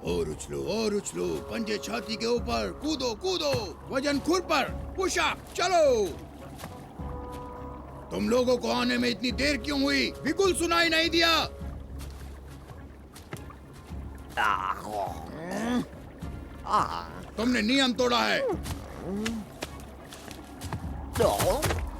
और उछलो, पंजे छाती के ऊपर, कूदो कूदो, वजन खुर पर, पुश अप, चलो। तुम लोगों को आने में इतनी देर क्यों हुई? बिल्कुल सुनाई नहीं दिया। तुमने नियम तोड़ा है।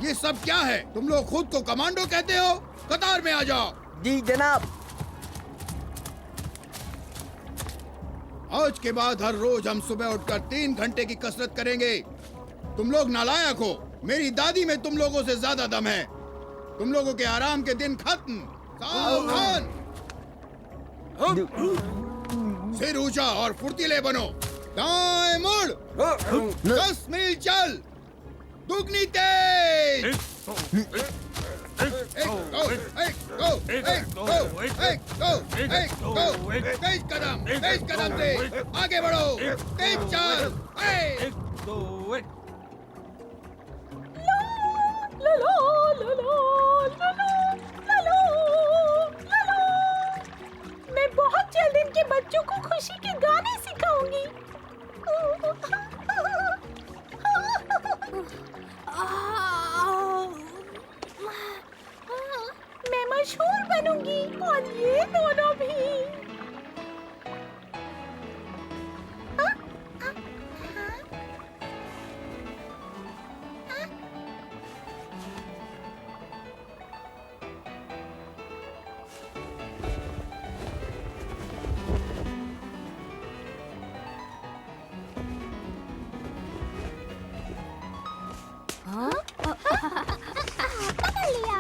ये सब क्या है? तुम लोग खुद को कमांडो कहते हो? कतार में आ जाओ। जी जनाब। आज के बाद हर रोज हम सुबह उठकर 3 घंटे की कसरत करेंगे। तुम लोग नालायक हो। मेरी दादी में तुम लोगों से ज्यादा दम है। तुम लोगों के आराम के दिन खत्म। सावधान। सिर ऊंचा और फुर्तीले बनो। दाएं मुड़। 10 मील चल। दुगनी तेज। तेज कदम से आगे बढ़ो। तेज चल। मैं बहुत जल्द इनके बच्चों को खुशी के गाने सिखाऊंगी। मैं मशहूर बनूंगी और ये दोनों भी। पकड़ लिया।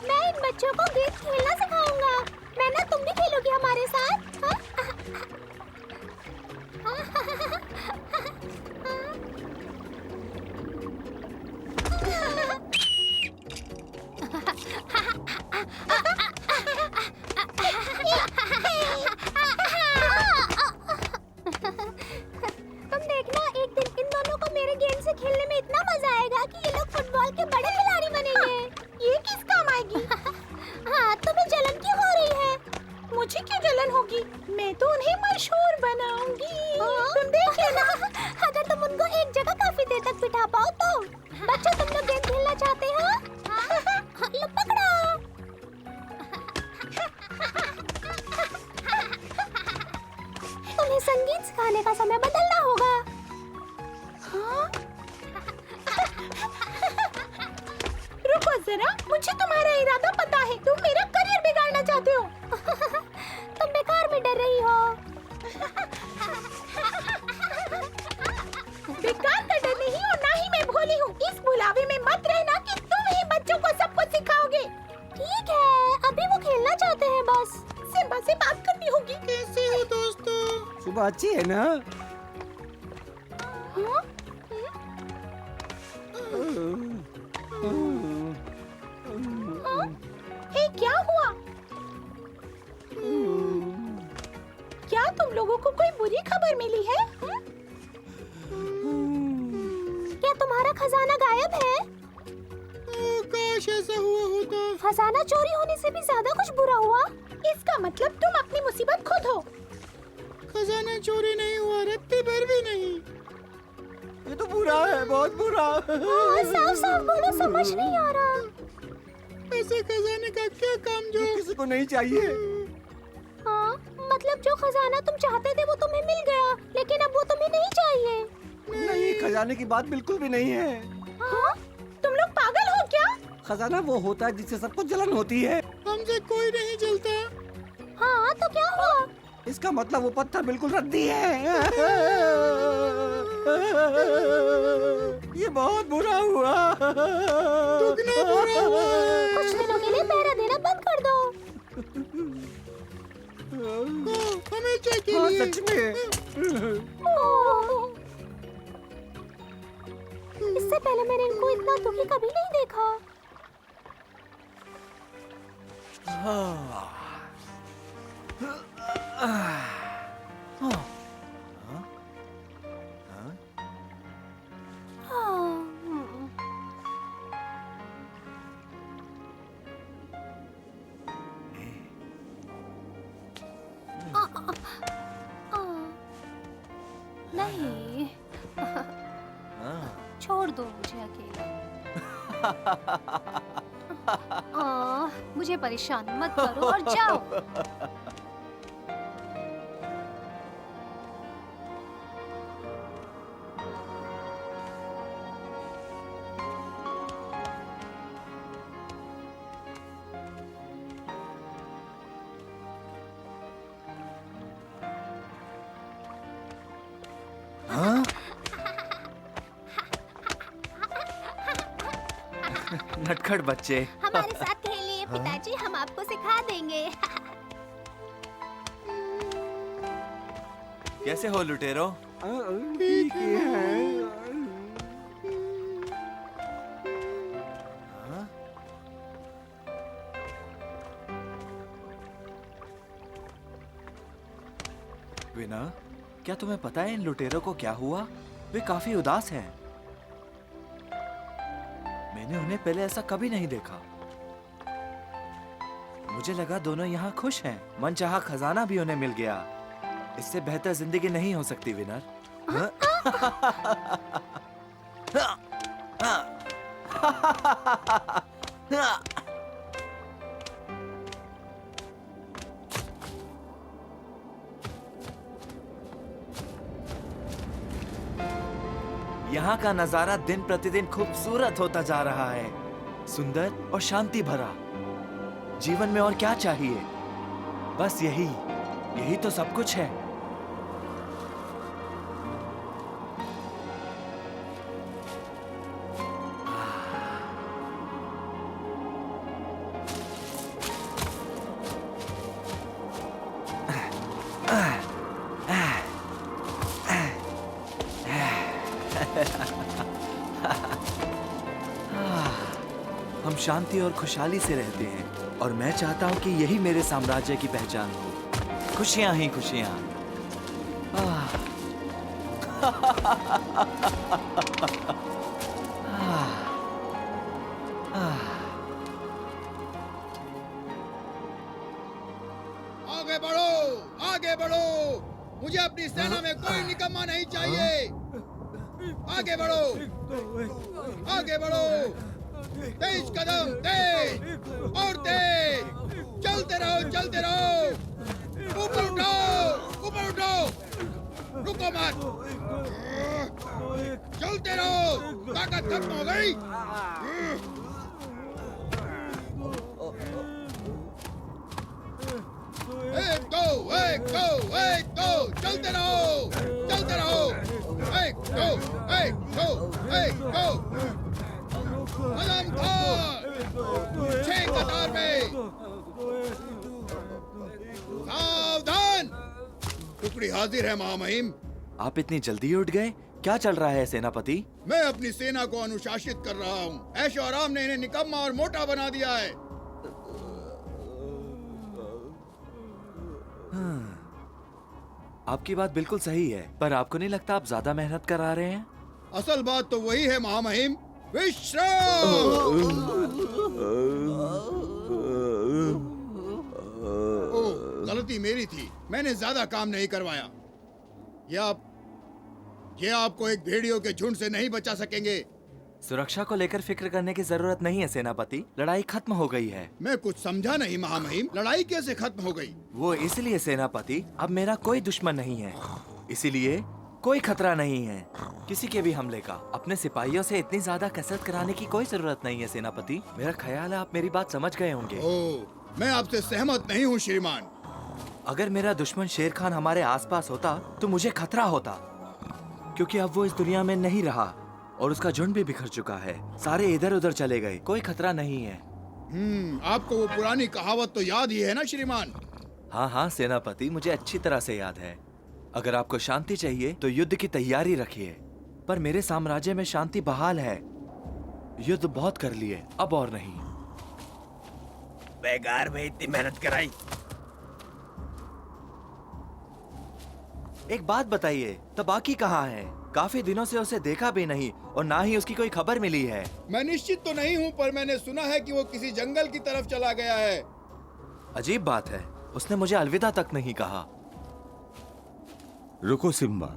मैं इन बच्चों को गेम खेलना सिखाऊंगा। मैं ना, तुम भी खेलोगी हमारे साथ? तुम देखना, एक दिन इन दोनों को मेरे गेम से खेलने में इतना मजा आएगा कि ये लोग फुटबॉल के बड़े खिलाड़ी बनेंगे। ये किस काम आएगी? हाँ, तुम्हें जलन क्यों हो रही है? मुझे क्यों जलन होगी? मैं तो उन्हें मशहूर बनाऊंगी। तुम देख लेना। अगर तुम उनको एक जगह काफी देर तक बिठा पाओ तो। बच्चों, तुम लोग गेम खेलना चाहते हो? लो पकड़ो। तुम्हें संगीत सिखाने का समय बदलना होगा। हाँ? रुको जरा, मुझे तुम्हारा इरादा पता है। तुम मेरा करियर बिगाड़ना चाहते हो। तुम बेकार में डर रही हो। बेकार का डर नहीं, और ना ही मैं भोली हूँ। इस बुलावे में मत रहना कि तुम ही बच्चों को सब कुछ सिखाओगे। ठीक है, अभी वो खेलना चाहते हैं बस। सिम्बा से बात करनी होगी। कैसे हो दोस्तों? सुबह अच्छी है ना? हाँ? हाँ? हे, क्या हुआ? क्या तुम लोगों को कोई बुरी खबर मिली है? क्या तुम्हारा खजाना गायब है? काश ऐसा हुआ होता। खजाना चोरी होने से भी ज्यादा कुछ बुरा हुआ। इसका मतलब तुम अपनी मुसीबत खुद हो। खजाना चोरी नहीं हुआ, रत्ती भर भी नहीं। ये तो बुरा है, बहुत बुरा। हाँ, साफ साफ बोलो, समझ नहीं आ रहा। ऐसे खजाने का क्या काम जो किसी को नहीं चाहिए। हाँ, मतलब जो खजाना तुम चाहते थे वो तुम्हें मिल गया, लेकिन अब वो तुम्हें नहीं चाहिए। नहीं, खजाने की बात बिल्कुल भी नहीं है। हाँ? तुम लोग पागल हो क्या? खजाना वो होता है जिससे सबको जलन होती है। हमसे कोई नहीं जलता। हाँ, तो क्या हुआ? इसका मतलब वो पत्थर बिल्कुल रद्दी है। ये बहुत बुरा हुआ। दुगना बुरा हुआ। कुछ दिनों के लिए पहरा देना बंद कर दो। हमेशा के हाँ, लिए। सच में। ओह। इससे पहले मैंने इनको इतना दुखी कभी नहीं देखा। दो मुझे अकेला। मुझे परेशान मत करो और जाओ। हाँ? नटखट बच्चे। हमारे साथ खेलिए पिताजी, हम आपको सिखा देंगे। कैसे हो लुटेरो? ठीक है। हाँ? विना, क्या तुम्हें पता है इन लुटेरों को क्या हुआ? वे काफी उदास हैं। मैंने उन्हें पहले ऐसा कभी नहीं देखा। मुझे लगा दोनों यहाँ खुश हैं। मनचाहा खजाना भी उन्हें मिल गया। इससे बेहतर जिंदगी नहीं हो सकती विनर। हाँ? यहाँ का नजारा दिन प्रतिदिन खूबसूरत होता जा रहा है, सुंदर और शांति भरा। जीवन में और क्या चाहिए? बस यही तो सब कुछ है। हम शांति और खुशहाली से रहते हैं और मैं चाहता हूं कि यही मेरे साम्राज्य की पहचान हो। खुशियां ही खुशियां। आगे बढ़ो, आगे बढ़ो। मुझे अपनी सेना में कोई निकम्मा नहीं चाहिए। आगे बढ़ो, आगे बढ़ो। तेज कदम, तेज और तेज। चलते रहो, चलते रहो। ऊपर उठाओ, ऊपर उठाओ। रुको मत। चलते रहो। ताकत खत्म हो गई। एक दो, एक दो, एक दो। चलते रहो, चलते रहो। एक दो, एक दो, एक दो। कदम खाओ। 6 कतार में। सावधान। टुकड़ी हाजिर है महामहिम। आप इतनी जल्दी उठ गए? क्या चल रहा है सेनापति? मैं अपनी सेना को अनुशासित कर रहा हूँ। ऐशो आराम ने इन्हें निकम्मा और मोटा बना दिया है। आपकी बात बिल्कुल सही है, पर आपको नहीं लगता आप ज्यादा मेहनत करा रहे हैं? असल बात तो वही है महामहिम। विश्राम। ओह, गलती मेरी थी। मैंने ज्यादा काम नहीं करवाया। ये आपको एक भेड़ियों के झुंड से नहीं बचा सकेंगे। सुरक्षा को लेकर फिक्र करने की जरूरत नहीं है सेनापति। लड़ाई खत्म हो गई है। मैं कुछ समझा नहीं महामहिम। लड़ाई कैसे खत्म हो गई? वो इसलिए सेनापति, अब मेरा कोई दुश्मन नहीं है, इसीलिए कोई खतरा नहीं है किसी के भी हमले का। अपने सिपाहियों से इतनी ज्यादा कसरत कराने की कोई जरूरत नहीं है सेनापति। मेरा ख्याल है आप मेरी बात समझ गए होंगे। ओह, मैं आपसे सहमत नहीं हूँ श्रीमान। अगर मेरा दुश्मन शेर खान हमारे आसपास होता तो मुझे खतरा होता, क्योंकि अब वो इस दुनिया में नहीं रहा और उसका झुंड भी बिखर चुका है। सारे इधर उधर चले गए। कोई खतरा नहीं है। आपको वो पुरानी कहावत तो याद ही है ना श्रीमान? हाँ हाँ सेनापति, मुझे अच्छी तरह से याद है। अगर आपको शांति चाहिए तो युद्ध की तैयारी रखिए। पर मेरे साम्राज्य में शांति बहाल है। युद्ध बहुत कर लिए, अब और नहीं। बेकार में इतनी मेहनत कराई। एक बात बताइए, तबाकी कहाँ है? काफी दिनों से उसे देखा भी नहीं और ना ही उसकी कोई खबर मिली है। मैं निश्चित तो नहीं हूँ, पर मैंने सुना है कि वो किसी जंगल की तरफ चला गया है। अजीब बात है, उसने मुझे अलविदा तक नहीं कहा। रुको सिम्बा,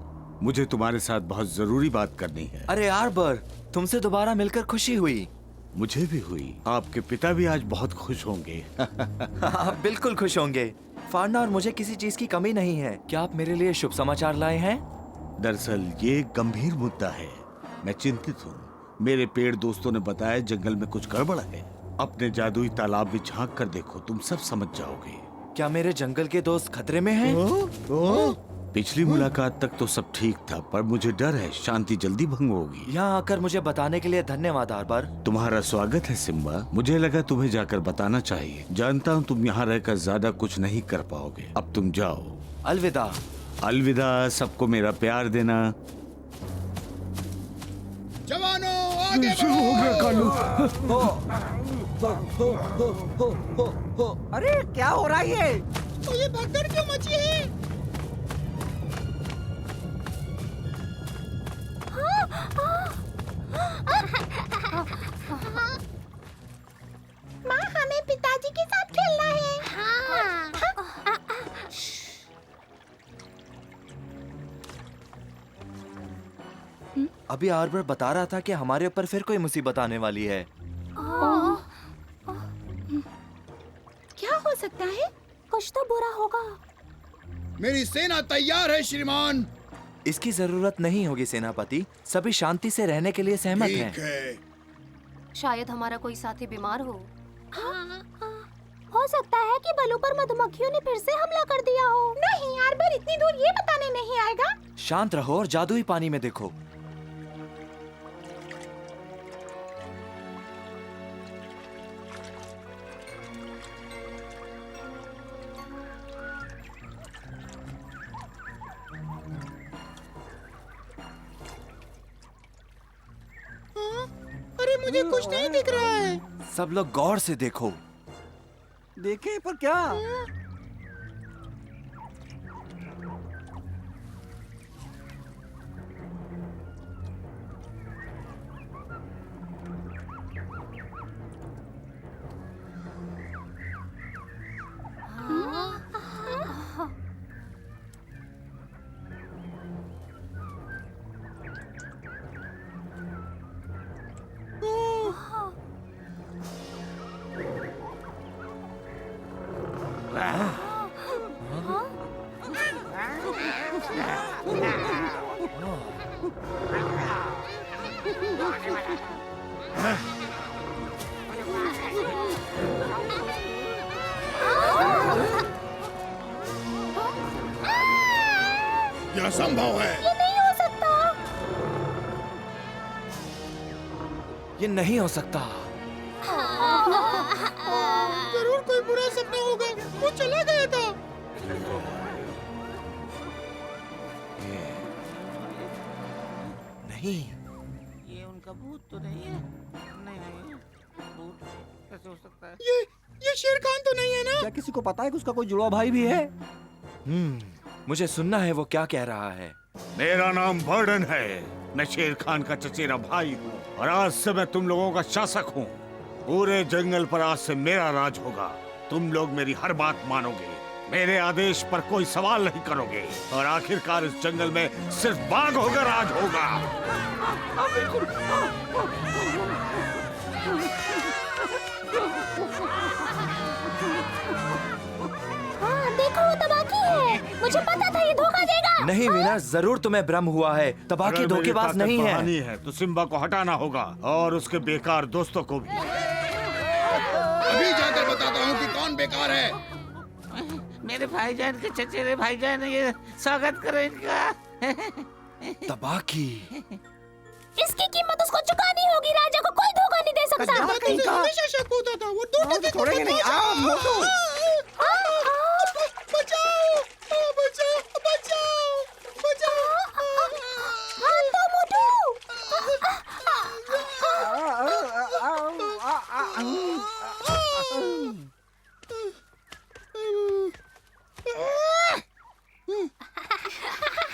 मुझे तुम्हारे साथ बहुत जरूरी बात करनी है। अरे आर्बर, तुमसे दोबारा मिलकर खुशी हुई। मुझे भी हुई। आपके पिता भी आज बहुत खुश होंगे। आप बिल्कुल खुश होंगे। फाड़ना और मुझे किसी चीज की कमी नहीं है। क्या आप मेरे लिए शुभ समाचार लाए हैं? दरअसल ये एक गंभीर मुद्दा है। मैं चिंतित हूँ। मेरे पेड़ दोस्तों ने बताया जंगल में कुछ गड़बड़ है। अपने जादुई तालाब में झांक कर देखो, तुम सब समझ जाओगे। क्या मेरे जंगल के दोस्त खतरे में हैं? पिछली मुलाकात तक तो सब ठीक था, पर मुझे डर है शांति जल्दी भंग होगी। यहाँ आकर मुझे बताने के लिए धन्यवाद आर्बर। तुम्हारा स्वागत है सिम्बा। मुझे लगा तुम्हें जाकर बताना चाहिए। जानता हूँ तुम यहाँ रहकर ज्यादा कुछ नहीं कर पाओगे। अब तुम जाओ। अलविदा। अलविदा। सबको मेरा प्यार देना। जवानों आगे बढ़ो। अरे क्या हो रहा है ये? तो ये भगदड़ क्यों मची है? माँ, हमें पिताजी के साथ खेलना है। हाँ। अभी आर्बर बता रहा था कि हमारे ऊपर फिर कोई मुसीबत आने वाली है। क्या हो सकता है? कुछ तो बुरा होगा। मेरी सेना तैयार है श्रीमान। इसकी जरूरत नहीं होगी सेनापति। सभी शांति से रहने के लिए सहमत ठीक हैं। है। शायद हमारा कोई साथी बीमार हो। हो सकता है कि बलू पर मधुमक्खियों ने फिर से हमला कर दिया हो। नहीं, आर्बर इतनी दूर ये बताने नहीं आएगा। शांत रहो और जादुई पानी में देखो। अरे मुझे कुछ नहीं दिख रहा है। सब लोग गौर से देखो। देखे पर क्या? यह संभव है। ये नहीं हो सकता। ये नहीं हो सकता। जरूर कोई बुरा सपना होगा। वो चला गया था। नहीं, ये उनका भूत तो नहीं है? नहीं नहीं, भूत कैसे हो सकता है? ये शेर खान तो नहीं है ना? क्या किसी को पता है कि उसका कोई जुड़वा भाई भी है? मुझे सुनना है वो क्या कह रहा है। मेरा नाम बर्डन है। मैं शेर खान का चचेरा भाई हूँ और आज से मैं तुम लोगों का शासक हूँ। पूरे जंगल पर आज से मेरा राज होगा। तुम लोग मेरी हर बात मानोगे, मेरे आदेश पर कोई सवाल नहीं करोगे और आखिरकार इस जंगल में सिर्फ बाघ होकर राज होगा। हाँ, देखो वो तबाकी है। मुझे पता था ये धोखा देगा। नहीं वीना, जरूर तुम्हें भ्रम हुआ है। तबाकी अगर मेरी धोखेबाज ताकत नहीं है। बढ़ानी है तो सिम्बा को हटाना होगा और उसके बेकार दोस्तों को भी। अभी जाकर बताता हूँ कि कौन बेकार है। मेरे भाईजान के चचेरे भाईजान, ये स्वागत करो इनका। तबाकी। इसकी कीमत उसको चुकानी होगी। राजा को कोई धोखा नहीं दे सकता। हमेशा शक होता था। वो दो टके को छोड़ेंगे नहीं। आओ मोटू। बचाओ, बचाओ, बचाओ, बचाओ। हाँ तो मोटू।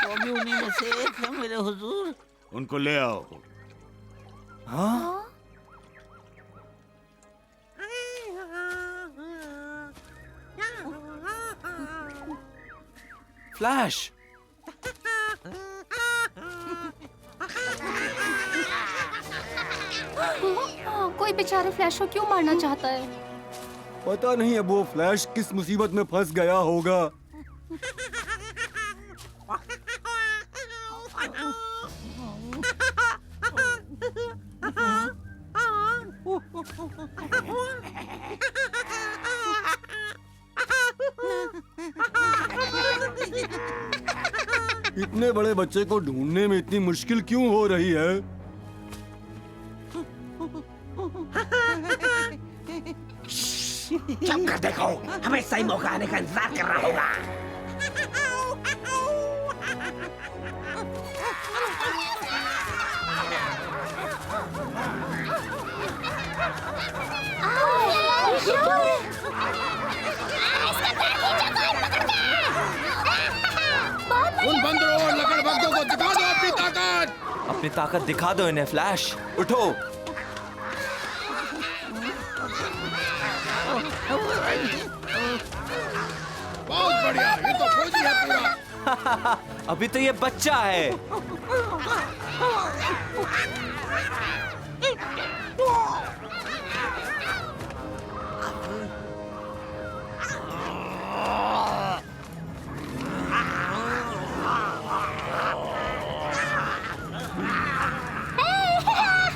वो भी उन्हीं में से एक है मेरे हुजूर। उनको ले आओ। हाँ? फ्लैश। कोई बेचारे फ्लैश को क्यों मारना चाहता है? पता नहीं अब वो फ्लैश किस मुसीबत में फंस गया होगा। इतने बड़े बच्चे को ढूंढने में इतनी मुश्किल क्यों हो रही है? चुप कर देखो, हमें सही मौका आने का इंतजार करना होगा। उन बंदरों और लकड़बग्घों को दिखा दो अपनी ताकत। अपनी ताकत दिखा दो इन्हें फ्लैश, उठो। बहुत बढ़िया, ये तो फौजी है पूरा। अभी तो ये बच्चा है।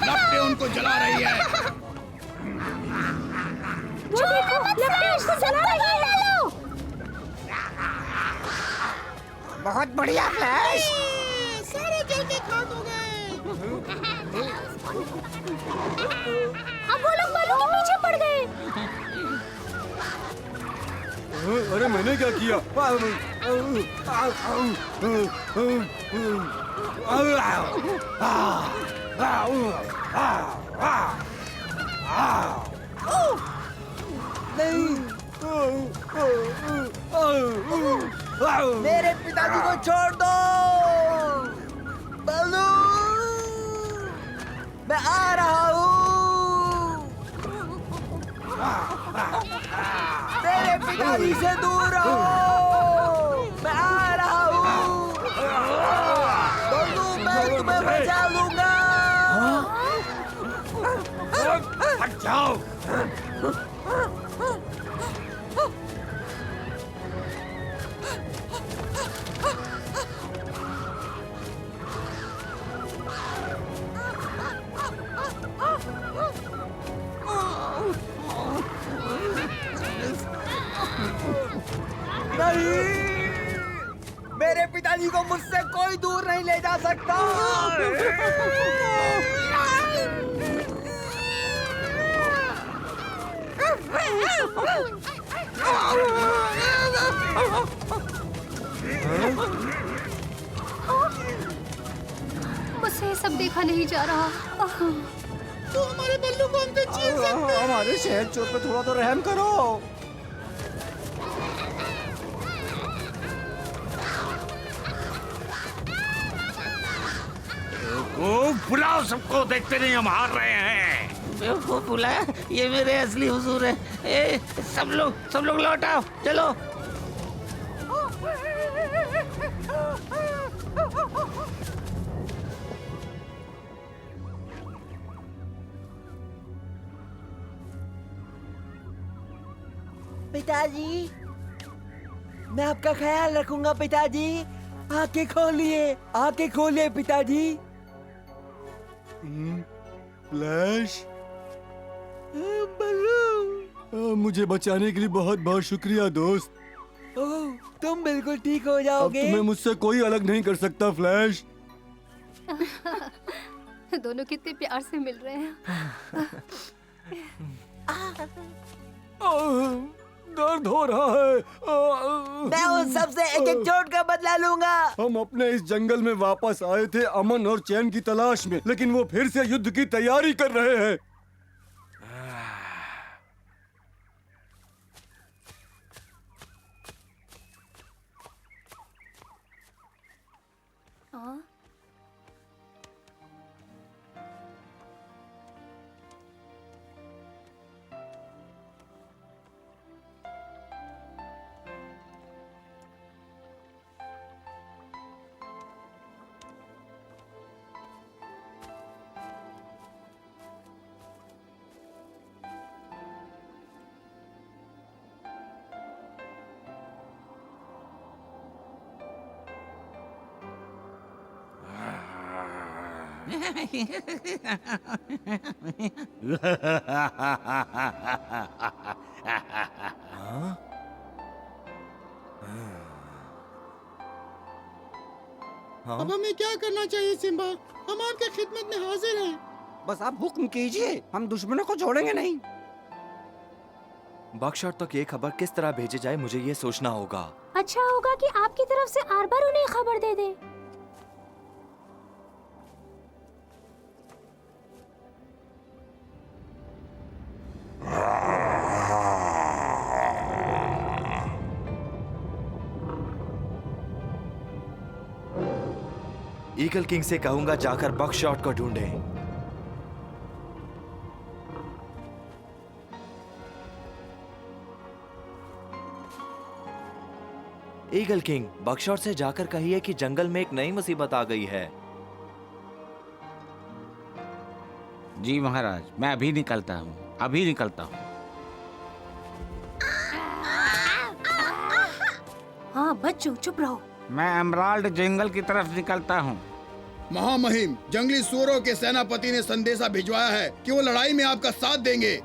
लपटें उनको जला रही है। वो देखो, लपटें उसको जला रही है। बहुत बढ़िया फ्लैश। सारे जल के खाक हो गए। अब वो लोग बालू के पीछे पड़ गए। अरे मैंने क्या किया? मेरे पिताजी को छोड़ दो। बालू, मैं आ रहा हूँ। मेरे पिताजी से दूर रहो, मैं आ रहा हूँ। बालू, मैं तुम्हें बचा लूंगा। हट जाओ। नहीं, मेरे पिताजी को मुझसे कोई दूर नहीं ले जा सकता। मुझसे ये सब देखा नहीं जा रहा। तू हमारे बल्लू को हमसे छीन सकता है। हमारे शहर चोर पे थोड़ा तो रहम करो। बुलाओ सबको, देखते नहीं हम हार रहे हैं। बेवकूफ बुलाया, ये मेरे असली हुजूर है। सब लोग लौट आओ, चलो। पिताजी, मैं आपका ख्याल रखूंगा पिताजी। आंखें खोलिए पिताजी। फ्लैश, मुझे बचाने के लिए बहुत बहुत शुक्रिया दोस्त। ओह, तुम बिल्कुल ठीक हो अब जाओगे। तुम्हें मुझसे कोई अलग नहीं कर सकता फ्लैश। दोनों कितने प्यार से मिल रहे हैं। दर्द हो रहा है। मैं उन सबसे एक एक चोट का बदला लूंगा। हम अपने इस जंगल में वापस आए थे अमन और चैन की तलाश में, लेकिन वो फिर से युद्ध की तैयारी कर रहे हैं। हाँ? हाँ? हाँ? अब हमें क्या करना चाहिए सिम्बा? हम आपके खिदमत में हाजिर हैं। बस आप हुक्म कीजिए, हम दुश्मनों को छोड़ेंगे नहीं। बकशॉट तक ये खबर किस तरह भेजी जाए, मुझे ये सोचना होगा। अच्छा होगा कि आपकी तरफ से आर्बर उन्हें खबर दे दे। ईगल किंग से कहूंगा जाकर बकशॉट को ढूंढे। ईगल किंग, बकशॉट से जाकर कहिए कि जंगल में एक नई मुसीबत आ गई है। जी महाराज, मैं अभी निकलता हूँ, अभी निकलता हूँ। हाँ बच्चों चुप रहो। मैं एमराल्ड जंगल की तरफ निकलता हूँ। महामहिम, जंगली सूरों के सेनापति ने संदेशा भिजवाया है कि वो लड़ाई में आपका साथ देंगे।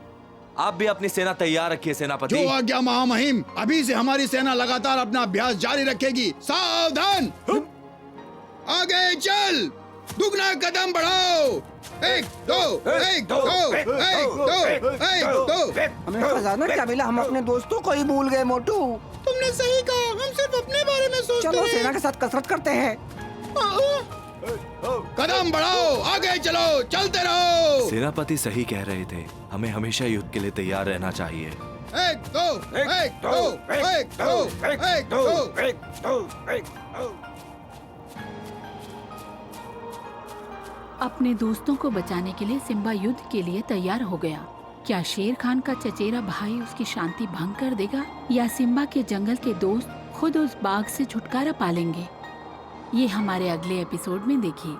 आप भी अपनी सेना तैयार रखिए सेनापति। जो आज्ञा महामहिम। अभी से हमारी सेना लगातार अपना अभ्यास जारी रखेगी। सावधान, आगे चल, दुगना कदम बढ़ाओ। 1 2 1 2 1 2 1 2। हमें खजाना क्या मिला? हम अपने दोस्तों को ही भूल गए मोटू। तुमने सही कहा, हम सिर्फ अपने बारे में सोचते चलो हैं। सेना के साथ कसरत करते हैं। कदम बढ़ाओ, आगे चलो, चलते रहो। सेनापति सही कह रहे थे, हमें हमेशा युद्ध के लिए तैयार रहना चाहिए। 1 2 1 2 1 2 1 2। अपने दोस्तों को बचाने के लिए सिम्बा युद्ध के लिए तैयार हो गया। क्या शेर खान का चचेरा भाई उसकी शांति भंग कर देगा या सिम्बा के जंगल के दोस्त खुद उस बाघ से छुटकारा पालेंगे? ये हमारे अगले एपिसोड में देखिए।